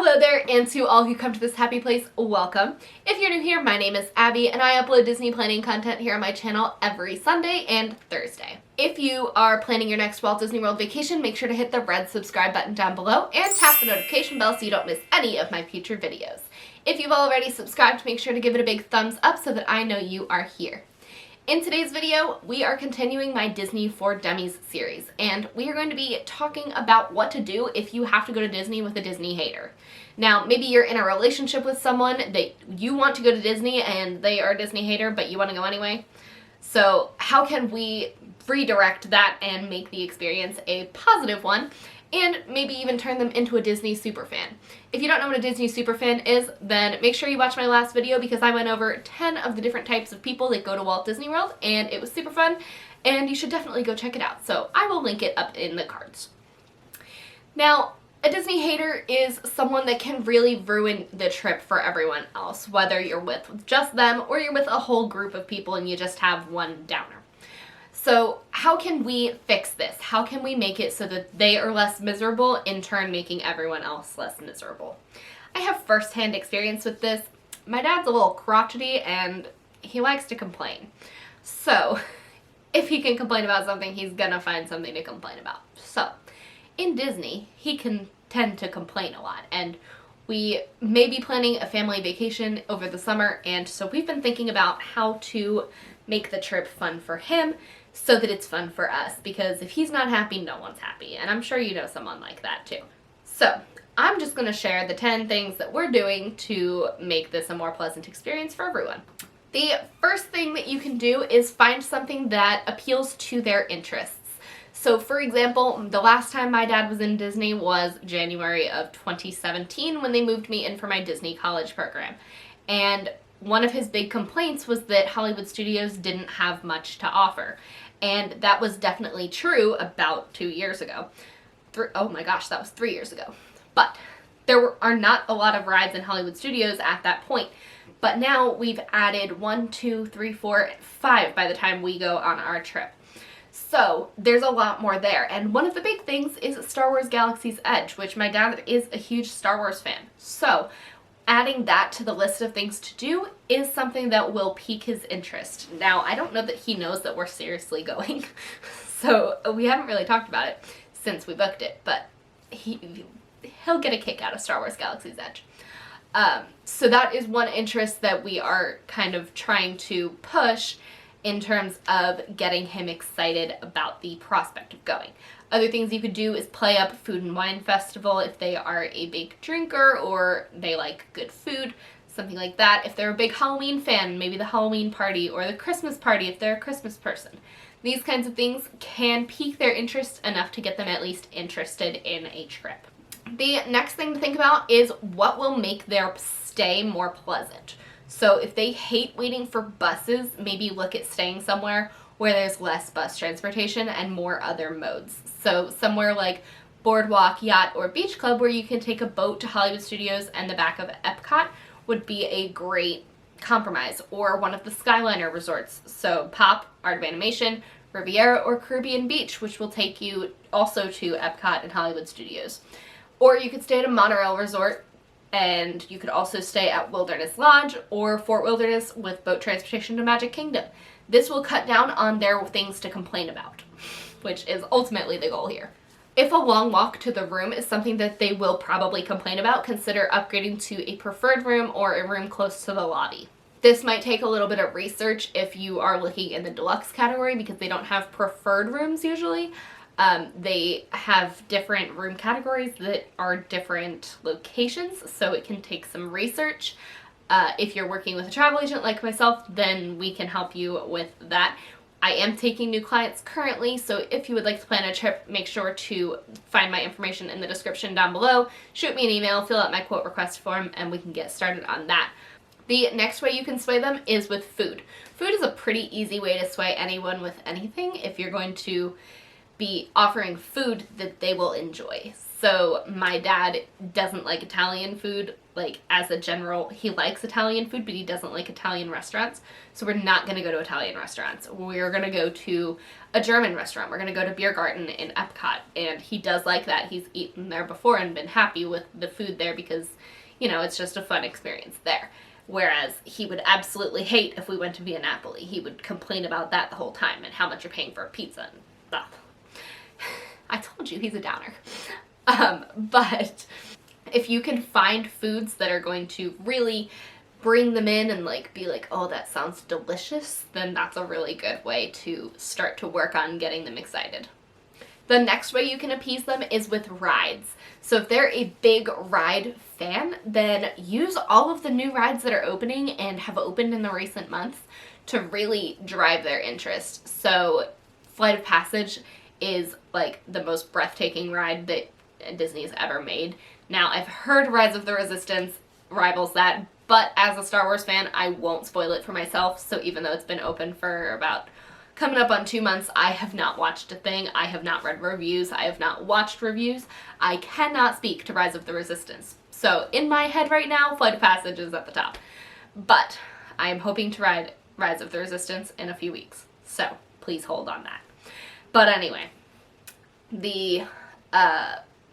Hello there, and to all who come to this happy place, welcome. If you're new here, my name is Abby, and I upload Disney planning content here on my channel every Sunday and Thursday. If you are planning your next Walt Disney World vacation, make sure to hit the red subscribe button down below and tap the notification bell so you don't miss any of my future videos. If you've already subscribed, make sure to give it a big thumbs up so that I know you are here. In today's video, we are continuing my Disney for Dummies series, and we are going to be talking about what to do if you have to go to Disney with a Disney hater. Now, maybe you're in a relationship with someone that you want to go to Disney and they are a Disney hater, but you want to go anyway. So how can we redirect that and make the experience a positive one, and maybe even turn them into a Disney superfan? If you don't know what a Disney superfan is, then make sure you watch my last video because I went over 10 of the different types of people that go to Walt Disney World, and it was super fun, and you should definitely go check it out. So I will link it up in the cards. Now, a Disney hater is someone that can really ruin the trip for everyone else, whether you're with just them or you're with a whole group of people and you just have one downer. So how can we fix this? How can we make it so that they are less miserable, in turn making everyone else less miserable? I have first-hand experience with this. My dad's a little crotchety and he likes to complain. So if he can complain about something, he's gonna find something to complain about. So in Disney, he can tend to complain a lot, and we may be planning a family vacation over the summer, and so we've been thinking about how to make the trip fun for him so that it's fun for us, because if he's not happy, no one's happy, and I'm sure you know someone like that too. So I'm just going to share the 10 things that we're doing to make this a more pleasant experience for everyone. The first thing that you can do is find something that appeals to their interests. So for example, the last time my dad was in Disney was January of 2017 when they moved me in for my Disney college program. And one of his big complaints was that Hollywood Studios didn't have much to offer. And that was definitely true about 2 years ago. Oh my gosh, that was 3 years ago. But there are not a lot of rides in Hollywood Studios at that point. But now we've added 1, 2, 3, 4, 5 by the time we go on our trip. So there's a lot more there, and one of the big things is Star Wars Galaxy's Edge, which my dad is a huge Star Wars fan. So adding that to the list of things to do is something that will pique his interest. Now, I don't know that he knows that we're seriously going, so we haven't really talked about it since we booked it, but he'll get a kick out of Star Wars Galaxy's Edge. So that is one interest that we are kind of trying to push in terms of getting him excited about the prospect of going. Other things you could do is play up Food and Wine Festival if they are a big drinker or they like good food, something like that. If they're a big Halloween fan, maybe the Halloween party or the Christmas party if they're a Christmas person. These kinds of things can pique their interest enough to get them at least interested in a trip. The next thing to think about is what will make their stay more pleasant. So if they hate waiting for buses, maybe look at staying somewhere where there's less bus transportation and more other modes. So somewhere like Boardwalk, Yacht, or Beach Club where you can take a boat to Hollywood Studios and the back of Epcot would be a great compromise. Or one of the Skyliner resorts. So Pop, Art of Animation, Riviera, or Caribbean Beach, which will take you also to Epcot and Hollywood Studios. Or you could stay at a monorail resort, and you could also stay at Wilderness Lodge or Fort Wilderness with boat transportation to Magic Kingdom. This will cut down on their things to complain about, which is ultimately the goal here. If a long walk to the room is something that they will probably complain about, consider upgrading to a preferred room or a room close to the lobby. This might take a little bit of research if you are looking in the deluxe category because they don't have preferred rooms usually. They have different room categories that are different locations, so it can take some research. If you're working with a travel agent like myself, then we can help you with that. I am taking new clients currently, so if you would like to plan a trip, make sure to find my information in the description down below. Shoot me an email, fill out my quote request form, and we can get started on that. The next way you can sway them is with food. Food is a pretty easy way to sway anyone with anything if you're going to be offering food that they will enjoy. So my dad doesn't like Italian food like, as a general, he likes Italian food, but he doesn't like Italian restaurants. So we're not going to go to Italian restaurants. We're going to go to a German restaurant. We're going to go to Beer Garden in Epcot. And he does like that. He's eaten there before and been happy with the food there because, you know, it's just a fun experience there. Whereas he would absolutely hate if we went to Via Napoli. He would complain about that the whole time and how much you're paying for a pizza and stuff. I told you, he's a downer. But if you can find foods that are going to really bring them in and like be like, oh, that sounds delicious, then that's a really good way to start to work on getting them excited. The next way you can appease them is with rides. So if they're a big ride fan, then use all of the new rides that are opening and have opened in the recent months to really drive their interest. So Flight of Passage is like the most breathtaking ride that Disney has ever made. Now, I've heard Rise of the Resistance rivals that, but as a Star Wars fan, I won't spoil it for myself. So even though it's been open for about coming up on 2 months, I have not watched a thing. I have not read reviews. I have not watched reviews. I cannot speak to Rise of the Resistance. So in my head right now, Flight of Passage is at the top. But I am hoping to ride Rise of the Resistance in a few weeks. So please hold on that. But anyway, the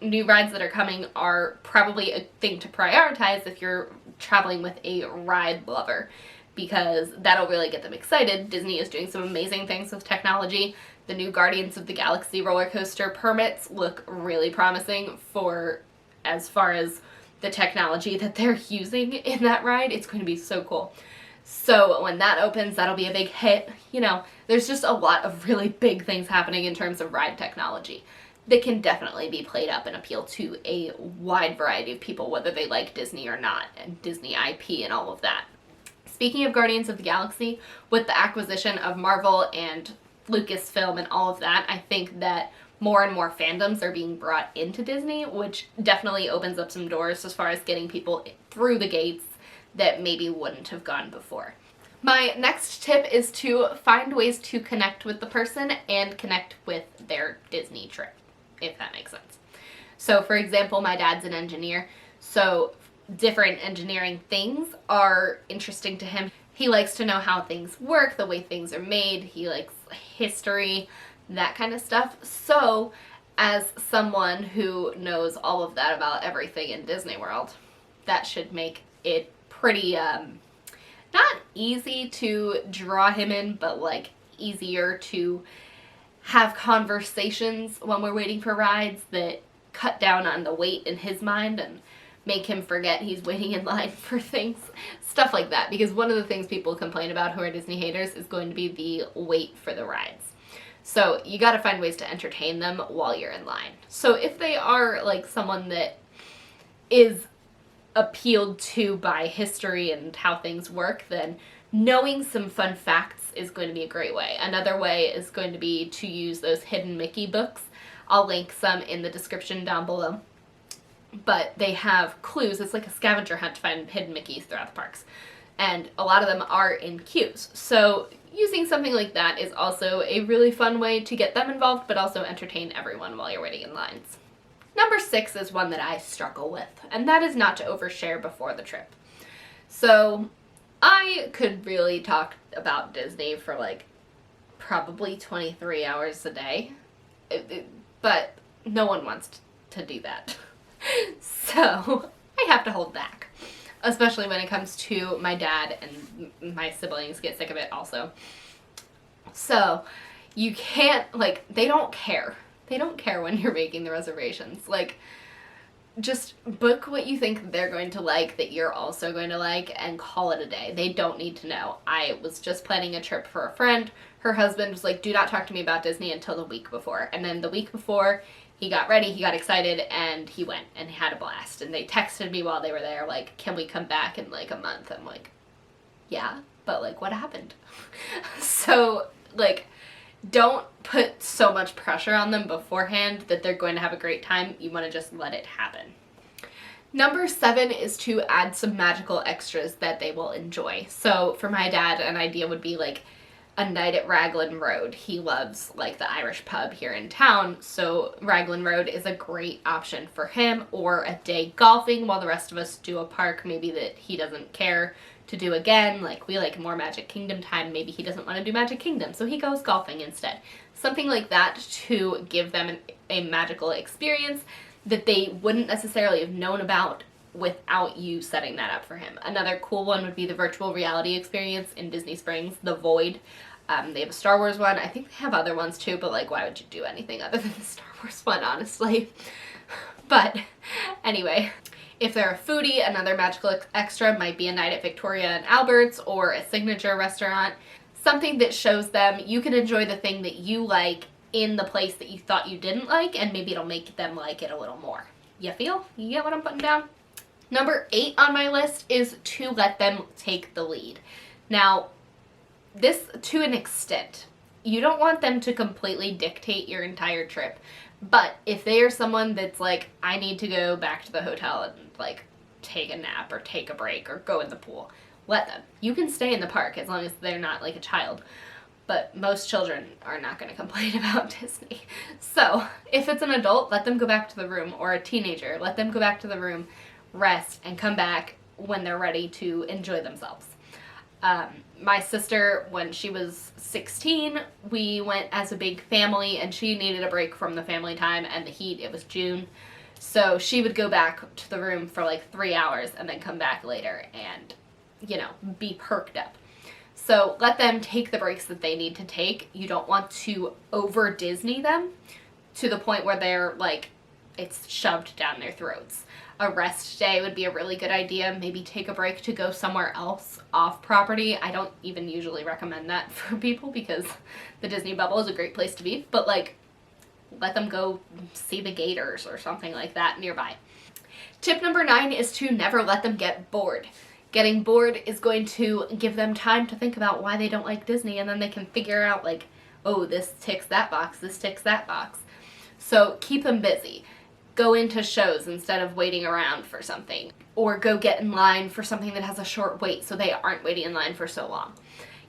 new rides that are coming are probably a thing to prioritize if you're traveling with a ride lover, because that'll really get them excited. Disney is doing some amazing things with technology. The new Guardians of the Galaxy roller coaster permits look really promising for as far as the technology that they're using in that ride. It's going to be so cool. So when that opens, that'll be a big hit. You know, there's just a lot of really big things happening in terms of ride technology that can definitely be played up and appeal to a wide variety of people, whether they like Disney or not, and Disney IP and all of that. Speaking of Guardians of the Galaxy, with the acquisition of Marvel and Lucasfilm and all of that, I think that more and more fandoms are being brought into Disney, which definitely opens up some doors as far as getting people through the gates that maybe wouldn't have gone before. My next tip is to find ways to connect with the person and connect with their Disney trip, if that makes sense. So for example, my dad's an engineer, so different engineering things are interesting to him. He likes to know how things work, the way things are made. He likes history, that kind of stuff. So as someone who knows all of that about everything in Disney World, that should make it pretty, not easy to draw him in, but like easier to have conversations when we're waiting for rides that cut down on the wait in his mind and make him forget he's waiting in line for things. Stuff like that. Because one of the things people complain about who are Disney haters is going to be the wait for the rides. So you gotta find ways to entertain them while you're in line. So if they are like someone that is appealed to by history and how things work, then knowing some fun facts is going to be a great way. Another way is going to be to use those hidden Mickey books. I'll link some in the description down below. But they have clues. It's like a scavenger hunt to find hidden Mickeys throughout the parks. And a lot of them are in queues. So using something like that is also a really fun way to get them involved, but also entertain everyone while you're waiting in lines. Number 6 is one that I struggle with, and that is not to overshare before the trip. So I could really talk about Disney for like probably 23 hours a day, but no one wants to do that. So I have to hold back, especially when it comes to my dad, and my siblings get sick of it also. So you can't, like, they don't care. They don't care when you're making the reservations. Like, just book what you think they're going to like that you're also going to like and call it a day. They don't need to know. I was just planning a trip for a friend. Her husband was like, do not talk to me about Disney until the week before. And then the week before, he got ready, he got excited, and he went and had a blast. And they texted me while they were there, like, can we come back in like a month? I'm like, yeah, but like, what happened? So, like, don't put so much pressure on them beforehand that they're going to have a great time. You want to just let it happen. Number 7 is to add some magical extras that they will enjoy. So for my dad, an idea would be like a night at Raglan Road. He loves like the Irish pub here in town, so Raglan Road is a great option for him, or a day golfing while the rest of us do a park maybe that he doesn't care to do again. Like we like more Magic Kingdom time, maybe he doesn't want to do Magic Kingdom, so he goes golfing instead. Something like that to give them a magical experience that they wouldn't necessarily have known about without you setting that up for him. Another cool one would be the virtual reality experience in Disney Springs, The Void. They have a Star Wars one. I think they have other ones too, but like, why would you do anything other than the Star Wars one, honestly? But anyway, if they're a foodie, another magical extra might be a night at Victoria and Albert's or a signature restaurant. Something that shows them you can enjoy the thing that you like in the place that you thought you didn't like, and maybe it'll make them like it a little more. You feel? You get what I'm putting down? Number 8 on my list is to let them take the lead. Now, this to an extent. You don't want them to completely dictate your entire trip, but if they are someone that's like, I need to go back to the hotel and like take a nap or take a break or go in the pool, let them. You can stay in the park as long as they're not like a child, but most children are not going to complain about Disney. So if it's an adult, let them go back to the room, or a teenager, let them go back to the room, rest, and come back when they're ready to enjoy themselves. My sister, when she was 16, we went as a big family, and she needed a break from the family time and the heat. It was June, so she would go back to the room for like 3 hours and then come back later and, you know, be perked up. So let them take the breaks that they need to take. You don't want to over Disney them to the point where they're like, it's shoved down their throats. A rest day would be a really good idea. Maybe take a break to go somewhere else off property. I don't even usually recommend that for people because the Disney bubble is a great place to be, but like, let them go see the gators or something like that nearby. Tip number 9 is to never let them get bored. Getting bored is going to give them time to think about why they don't like Disney, and then they can figure out like, oh, this ticks that box, this ticks that box. So keep them busy. Go into shows instead of waiting around for something, or go get in line for something that has a short wait so they aren't waiting in line for so long.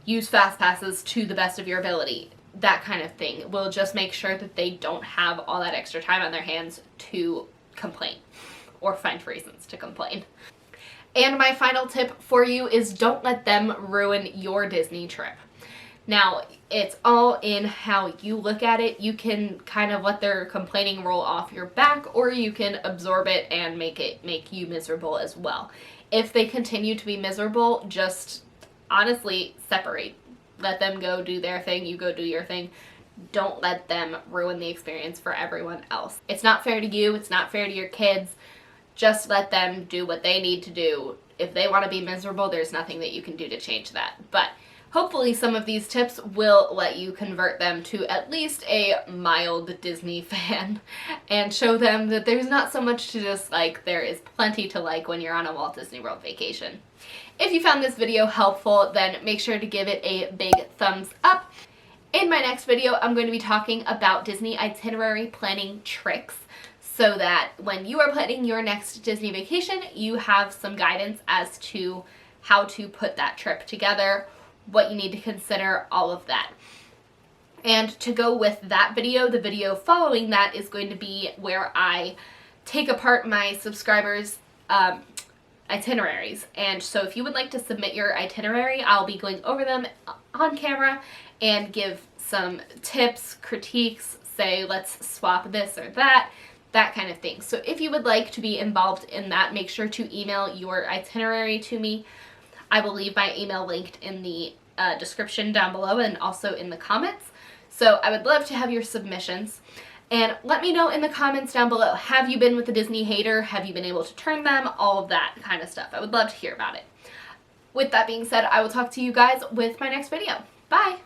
Use fast passes to the best of your ability. That kind of thing will just make sure that they don't have all that extra time on their hands to complain or find reasons to complain. And my final tip for you is don't let them ruin your Disney trip. Now, it's all in how you look at it. You can kind of let their complaining roll off your back, or you can absorb it and make you miserable as well. If they continue to be miserable, just honestly separate. Let them go do their thing, you go do your thing. Don't let them ruin the experience for everyone else. It's not fair to you, it's not fair to your kids. Just let them do what they need to do. If they want to be miserable, there's nothing that you can do to change that. But hopefully some of these tips will let you convert them to at least a mild Disney fan and show them that there's not so much to dislike. There is plenty to like when you're on a Walt Disney World vacation. If you found this video helpful, then make sure to give it a big thumbs up. In my next video, I'm going to be talking about Disney itinerary planning tricks, so that when you are planning your next Disney vacation, you have some guidance as to how to put that trip together, what you need to consider, all of that. And to go with that video, the video following that is going to be where I take apart my subscribers' itineraries. And so if you would like to submit your itinerary, I'll be going over them on camera and give some tips, critiques, say let's swap this or that kind of thing. So if you would like to be involved in that, make sure to email your itinerary to me. I will leave my email linked in the description down below and also in the comments. So I would love to have your submissions. And let me know in the comments down below, have you been with a Disney hater? Have you been able to turn them? All of that kind of stuff. I would love to hear about it. With that being said, I will talk to you guys with my next video. Bye!